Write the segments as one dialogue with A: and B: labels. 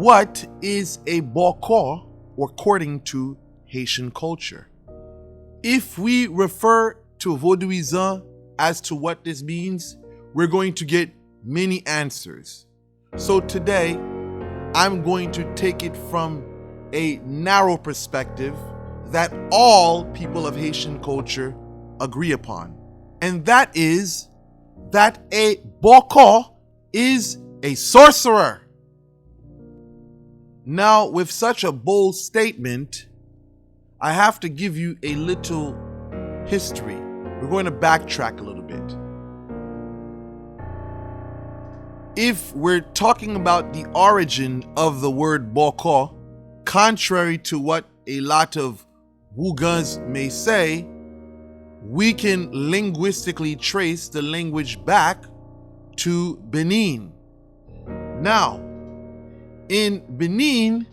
A: what is a Bokor according to Haitian culture? If we refer to Vaudouism as to what this means, we're going to get many answers. So today, I'm going to take it from a narrow perspective that all people of Haitian culture agree upon. And that is that a Bokor is a sorcerer. Now, with such a bold statement, I have to give you a little history. We're going to backtrack a little bit. If we're talking about the origin of the word Bokor, contrary to what a lot of Woogans may say, we can linguistically trace the language back to Benin. Now, in Benin,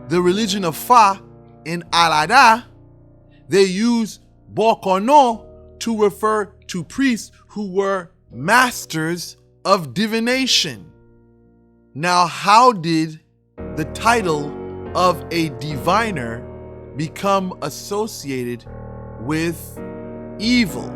A: the religion of Fa and Alada, they use Bokono to refer to priests who were masters of divination. Now, how did the title of a diviner become associated with evil?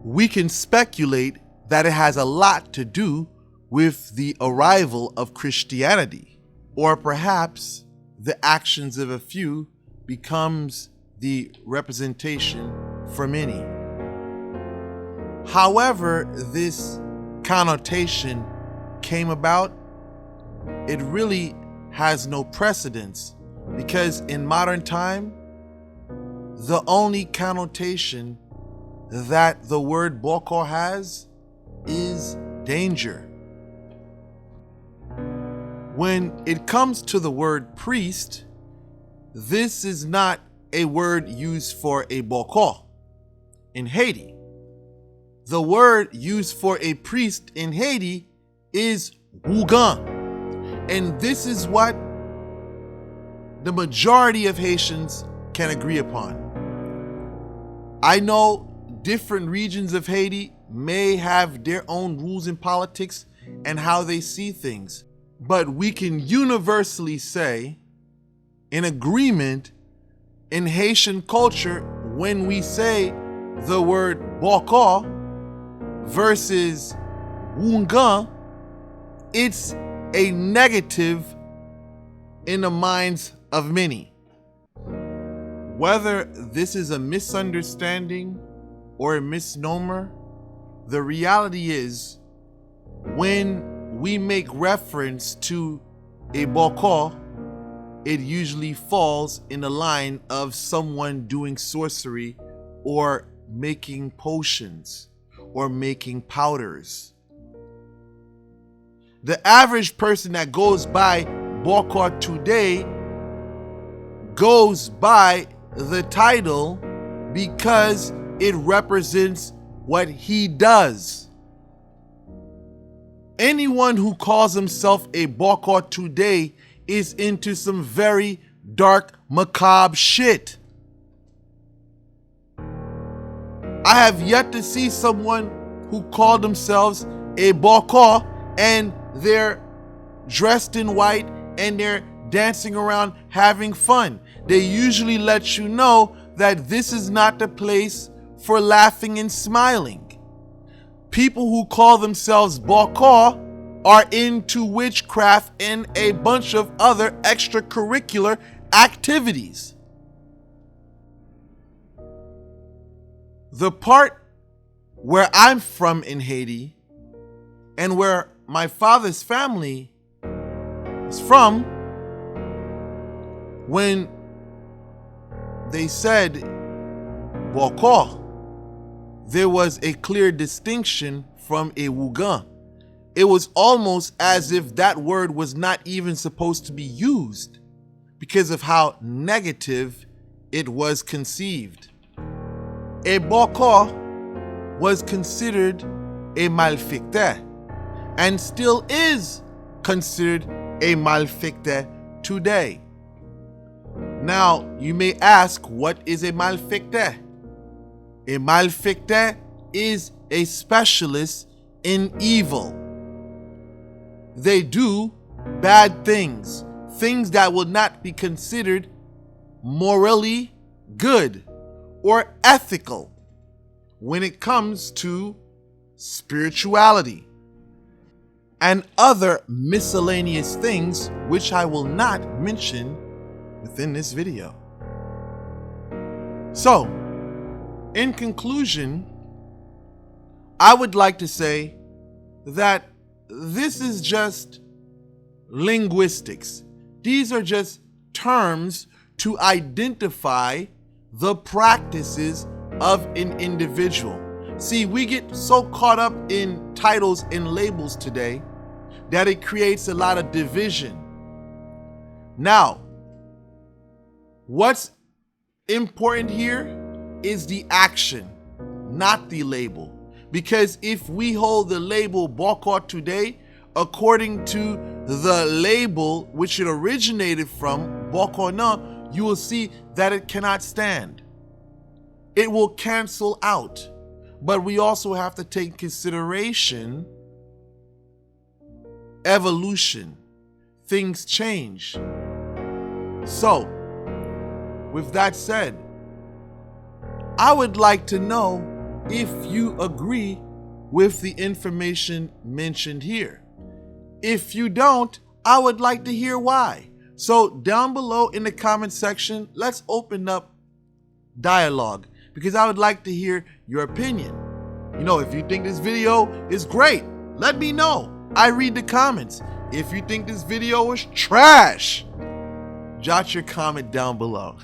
A: We can speculate that it has a lot to do with the arrival of Christianity, or perhaps the actions of a few becomes the representation for many. However this connotation came about, it really has no precedence, because in modern time, the only connotation that the word Bokor has is danger. When it comes to the word priest, this is not a word used for a Bokor in Haiti. The word used for a priest in Haiti is Wougan. And this is what the majority of Haitians can agree upon. I know different regions of Haiti may have their own rules in politics and how they see things, but we can universally say, in agreement, in Haitian culture, when we say the word Bokor versus Wungan, it's a negative in the minds of many. Whether this is a misunderstanding or a misnomer, the reality is when we make reference to a Bokor, it usually falls in the line of someone doing sorcery or making potions or making powders. The average person that goes by Bokor today goes by the title because it represents what he does. Anyone who calls himself a Bokor today is into some very dark, macabre shit. I have yet to see someone who called themselves a Bokor and they're dressed in white and they're dancing around having fun. They usually let you know that this is not the place for laughing and smiling. People who call themselves Bokor are into witchcraft and a bunch of other extracurricular activities. The part where I'm from in Haiti and where my father's family is from, when they said Bokor, there was a clear distinction from a Wougan. It was almost as if that word was not even supposed to be used because of how negative it was conceived. A Bokor was considered a malfecteur and still is considered a malfecteur today. Now, you may ask, what is a malfecteur? A malfecteur is a specialist in evil. they do bad things, things that will not be considered morally good or ethical when it comes to spirituality and other miscellaneous things which I will not mention within this video. So, in conclusion, I would like to say that this is just linguistics. These are just terms to identify the practices of an individual. See, we get so caught up in titles and labels today that it creates a lot of division. Now, what's important here is the action, not the label. Because if we hold the label Bokor today, according to the label which it originated from, Bokor na, you will see that it cannot stand. It will cancel out. But we also have to take consideration evolution. Things change. So, with that said, I would like to know if you agree with the information mentioned here. If you don't, I would like to hear why. So down below in the comment section, let's open up dialogue because I would like to hear your opinion. You know, if you think this video is great, let me know. I read the comments. If you think this video is trash, jot your comment down below.